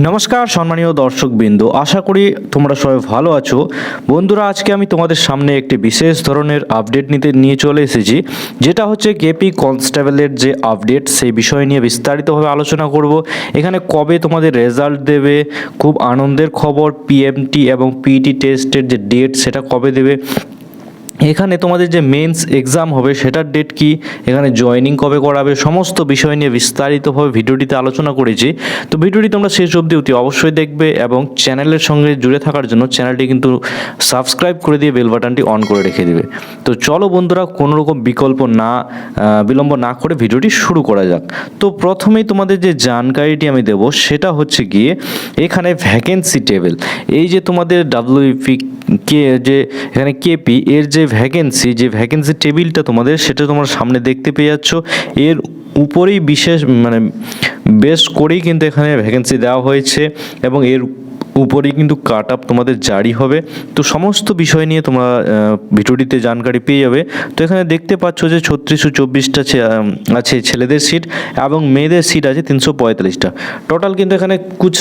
নমস্কার সম্মানীয় দর্শকবৃন্দ, আশা করি তোমরা সবাই ভালো আছো। বন্ধুরা, আজকে আমি তোমাদের সামনে একটি বিশেষ ধরনের আপডেট নিয়ে চলে এসেছি, যেটা হচ্ছে কেপি কনস্টেবলের যে আপডেট, সেই বিষয় নিয়ে বিস্তারিতভাবে আলোচনা করব। এখানে কবে তোমাদের রেজাল্ট দেবে, খুব আনন্দের খবর, পিএমটি এবং পিইটি টেস্টের যে ডেট সেটা কবে দেবে, এখানে তোমাদের যে মেন্স এক্সাম হবে সেটার ডেট কি, এখানে জয়েনিং কবে করাবে, সমস্ত বিষয় নিয়ে বিস্তারিতভাবে ভিডিওটিতে আলোচনা করেছি। তো ভিডিওটি তোমরা শেষ অবধি অবশ্যই দেখবে এবং চ্যানেলের সঙ্গে জুড়ে থাকার জন্য চ্যানেলটি কিন্তু সাবস্ক্রাইব করে দিয়ে বেল বাটনটি অন করে রেখে দেবে। তো চলো বন্ধুরা, কোনো রকম বিলম্ব না করে ভিডিওটি শুরু করা যাক। তো প্রথমেই তোমাদের যে জানকারিটি আমি দেব সেটা হচ্ছে গিয়ে এখানে ভ্যাকেন্সি টেবিল, এই যে তোমাদের ডাব্লিউপি যে এখানে কেপি এর যে ভ্যাকেন্সি টেবিলটা তোমাদের, সেটা তোমরা সামনে দেখতে পেয়ে যাচ্ছ। এর উপরেই বেশ করেই কিন্তু এখানে ভ্যাকেন্সি দেওয়া হয়েছে এবং এর উপরেই কিন্তু কাট আপ তোমাদের জারি হবে। তো সমস্ত বিষয় নিয়ে তোমরা ভিডিওটিতে জানকারি পেয়ে যাবে। তো এখানে দেখতে পাচ্ছ যে 3624টা আছে ছেলেদের সিট এবং মেয়েদের সিট আছে 345টা। টোটাল কিন্তু এখানে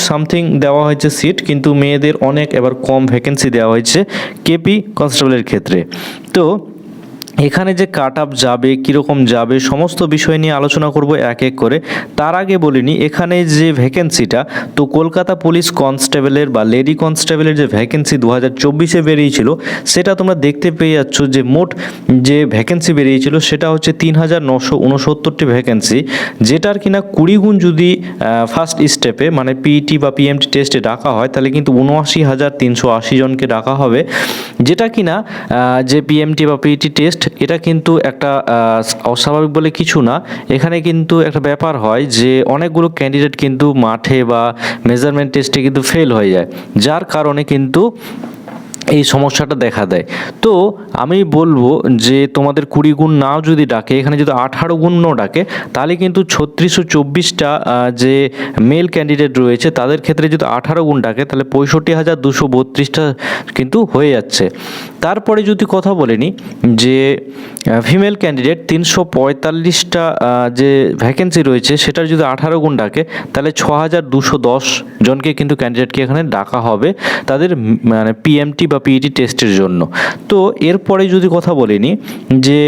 সামথিং দেওয়া হয়েছে সিট, কিন্তু মেয়েদের অনেক এবার কম ভ্যাকেন্সি দেওয়া হয়েছে কেপি কনস্টেবলের ক্ষেত্রে। তো এখানে যে কাট আপ যাবে, কীরকম যাবে, সমস্ত বিষয় নিয়ে আলোচনা করব এক এক করে। তার আগে বলিনি, এখানে যে ভ্যাকেন্সিটা, তো কলকাতা পুলিশ কনস্টেবলের বা লেডি কনস্টেবলের যে ভ্যাকেন্সি 2024-এ বেরিয়েছিল, সেটা তোমরা দেখতে পেয়ে যাচ্ছ যে মোট যে ভ্যাকেন্সি বেরিয়েছিল সেটা হচ্ছে 3969টি ভ্যাকেন্সি, যেটার কিনা 20 গুণ যদি ফার্স্ট স্টেপে মানে পিইটি বা পিএমটি টেস্টে ডাকা হয়, তাহলে কিন্তু 79,380 জনকে ডাকা হবে। যেটা কিনা যে পিএমটি বা পিইটি টেস্ট, এটা কিন্তু একটা অস্বাভাবিক বলে কিছু না। এখানে কিন্তু একটা ব্যাপার হয় যে অনেকগুলো ক্যান্ডিডেট কিন্তু মাঠে বা মেজারমেন্ট টেস্টে কিন্তু ফেল হয়ে যায়, যার কারণে কিন্তু এই সমস্যাটা দেখা দেয়। তো আমি বলবো যে তোমাদের 20 গুণ নাও যদি ডাকে, এখানে যদি 18 গুণও ডাকে, তাহলে কিন্তু 3624টা যে মেল ক্যান্ডিডেট রয়েছে তাদের ক্ষেত্রে যদি 18 গুণ ডাকে, তাহলে 65,232টা কিন্তু হয়ে যাচ্ছে। তারপরে যদি কথা বলে নিই যে ফিমেল ক্যান্ডিডেট 345টা যে ভ্যাকেন্সি রয়েছে, সেটার যদি 18 গুণ ডাকে, তাহলে 6,210 জনকে কিন্তু ক্যান্ডিডেটকে এখানে ডাকা হবে তাদের মানে পিএমটি বা পিইটি টেস্টের জন্য। তো এরপরে যদি কথা বলিনি যে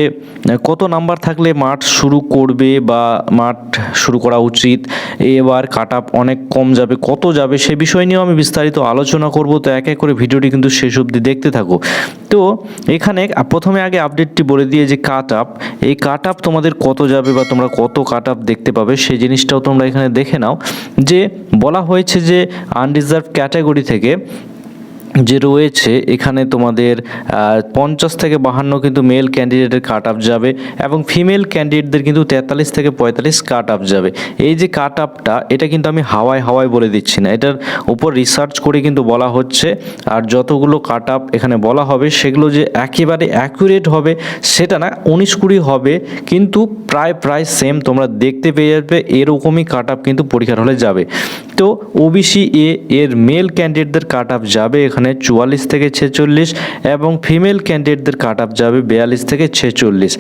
কত নাম্বার থাকলে মাঠ শুরু করবে বা মাঠ শুরু করা উচিত, এবার কাট আপ অনেক কম যাবে, কত যাবে, সে বিষয় নিয়েও আমি বিস্তারিত আলোচনা করব। তো এক এক করে ভিডিওটি কিন্তু শেষ অবধি দেখতে থাকো। তো এখানে প্রথমে আগে আপডেটটি বলে দিয়ে যে এই কাট আপ তোমাদের কত যাবে বা তোমরা কত কাট আপ দেখতে পাবে, সেই জিনিসটাও তোমরা এখানে দেখে নাও। যে বলা হয়েছে যে আনরিজার্ভ ক্যাটাগরি থেকে যে রয়েছে এখানে তোমাদের 50 থেকে 52 কিন্তু মেল ক্যান্ডিডেটের কাট আপ যাবে এবং ফিমেল ক্যান্ডিডেটদের কিন্তু 43 থেকে 45 কাট আপ যাবে। এই যে কাট আপটা, এটা কিন্তু আমি হাওয়ায় বলে দিচ্ছি না, এটার উপর রিসার্চ করে কিন্তু বলা হচ্ছে। আর যতগুলো কাট আপ এখানে বলা হবে সেগুলো যে একেবারে অ্যাকুরেট হবে সেটা না, 19-20 হবে, কিন্তু প্রায় সেম তোমরা দেখতে পেয়ে যাবে। এরকমই কাট আপ কিন্তু পরীক্ষার হলে যাবে। তো ওবিসি এর মেল ক্যান্ডিডেটদের কাট আপ যাবে এখানে 44 থেকে 46 এবং ফিমেল ক্যান্ডিডেটদের কাট আপ যাবে 42 থেকে 46।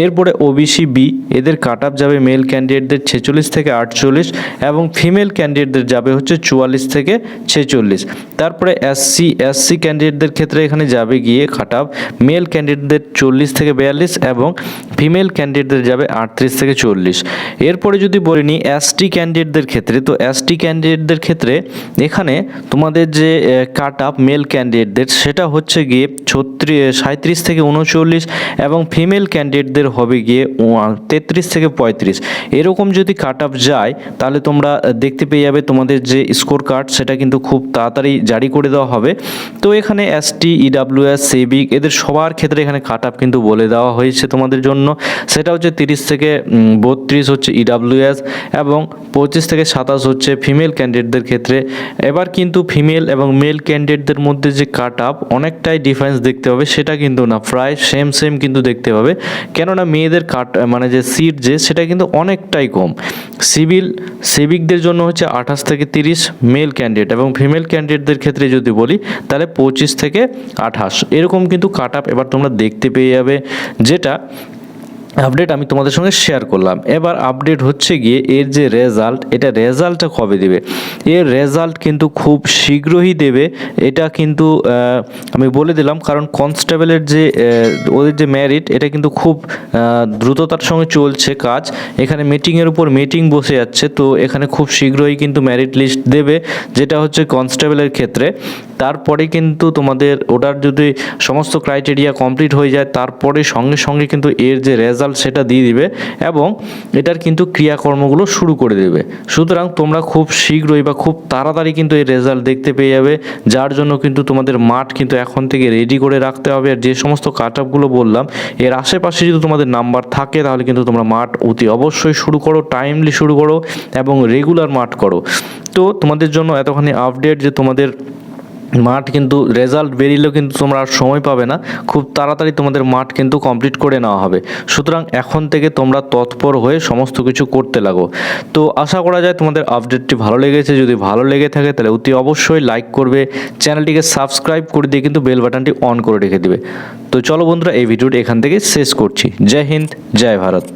এরপরে ওবিসি বি এদের কাট আপ যাবে মেল ক্যান্ডিডেটদের 46 থেকে 48 এবং ফিমেল ক্যান্ডিডেটদের যাবে হচ্ছে 44 থেকে 46। তারপরে এসসি ক্যান্ডিডেটদের ক্ষেত্রে এখানে যাবে গিয়ে কাট আপ মেল ক্যান্ডিডেটদের 40 থেকে 42 এবং ফিমেল ক্যান্ডিডেটদের যাবে 38 থেকে 40। এরপরে যদি বলে নিই এসটি ক্যান্ডিডেটদের ক্ষেত্রে, তো এসটি ক্যান্ডিডেটদের ক্ষেত্রে এখানে তোমাদের যে কাট আপ মেল ক্যান্ডিডেটদের সেটা হচ্ছে গিয়ে 37 থেকে 39 এবং ফিমেল ক্যান্ডিডেটদের হবে গিয়ে 33 থেকে 35। এরকম যদি কাট আপ যায়, তাহলে তোমরা দেখতে পেয়ে যাবে তোমাদের যে স্কোর কার্ড সেটা কিন্তু খুব তাড়াতাড়ি জারি করে দেওয়া হবে। তো এখানে এসটি, ইডাব্লিউএস, সিভিক এদের সবার ক্ষেত্রে এখানে কাট আপ কিন্তু বলে দেওয়া হয়েছে তোমাদের জন্য। সেটা হচ্ছে 30 থেকে 32 হচ্ছে ইডাব্লিউএস এবং 25 থেকে 27 হচ্ছে ফিমেল ক্যান্ডিডেটদের ক্ষেত্রে। এবার কিন্তু ফিমেল এবং মেল ক্যান্ডিডেটদের মধ্যে যে কাট আপ অনেকটাই ডিফারেন্স দেখতে হবে, সেটা কিন্তু না, প্রায় সেম কিন্তু দেখতে হবে। কেননা মেয়েদের যে সিট সেটা কিন্তু অনেকটাই কম। সিভিকদের জন্য হচ্ছে 28 থেকে 30 মেল ক্যান্ডিডেট এবং ফিমেল ক্যান্ডিডেটদের ক্ষেত্রে যদি বলি তাহলে 25 থেকে 28। এরকম কিন্তু কাট আপ এবার তোমরা দেখতে পেয়ে যাবে, যেটা আপডেট আমি তোমাদের সঙ্গে শেয়ার করলাম। এবার আপডেট হচ্ছে গিয়ে এর যে রেজাল্ট, এটা রেজাল্টটা কবে দেবে? এর রেজাল্ট কিন্তু খুব শীঘ্রই দেবে, এটা কিন্তু আমি বলে দিলাম। কারণ কনস্টেবলের যে ওদের যে মেরিট, এটা কিন্তু খুব দ্রুততার সঙ্গে চলছে কাজ। এখানে মিটিংয়ের উপর মিটিং বসে যাচ্ছে, তো এখানে খুব শীঘ্রই কিন্তু মেরিট লিস্ট দেবে, যেটা হচ্ছে কনস্টেবলের ক্ষেত্রে। তারপরে কিন্তু তোমাদের ওটার যদি সমস্ত ক্রাইটেরিয়া কমপ্লিট হয়ে যায়, তারপরে সঙ্গে সঙ্গে কিন্তু এর যে রেজাল্ট সেটা দিয়ে দিবে এবং এটার কিন্তু ক্রিয়াকর্মগুলো শুরু করে দেবে। সুতরাং তোমরা খুব শীঘ্রই বা খুব তাড়াতাড়ি কিন্তু এই রেজাল্ট দেখতে পেয়ে যাবে, যার জন্য কিন্তু তোমাদের মাঠ কিন্তু এখন থেকে রেডি করে রাখতে হবে। আর যে সমস্ত কাট আপগুলো বললাম, এর আশেপাশে যদি তোমাদের নাম্বার থাকে, তাহলে কিন্তু তোমরা মাঠ অতি অবশ্যই শুরু করো, টাইমলি শুরু করো এবং রেগুলার মাঠ করো। তো তোমাদের জন্য এতখানি আপডেট যে তোমাদের মাঠ কিন্তু রেজাল্ট বেরিয়েলেও কিন্তু তোমরা আর সময় পাবে না, খুব তাড়াতাড়ি তোমাদের মাঠ কিন্তু কমপ্লিট করে নেওয়া হবে। সুতরাং এখন থেকে তোমরা তৎপর হয়ে সমস্ত কিছু করতে লাগো। তো আশা করা যায় তোমাদের আপডেটটি ভালো লেগেছে। যদি ভালো লেগে থাকে তাহলে অতি অবশ্যই লাইক করবে, চ্যানেলটিকে সাবস্ক্রাইব করে দিয়ে কিন্তু বেল বাটনটি অন করে রেখে দেবে। তো চলো বন্ধুরা, এই ভিডিওটি এখান থেকে শেষ করছি। জয় হিন্দ, জয় ভারত।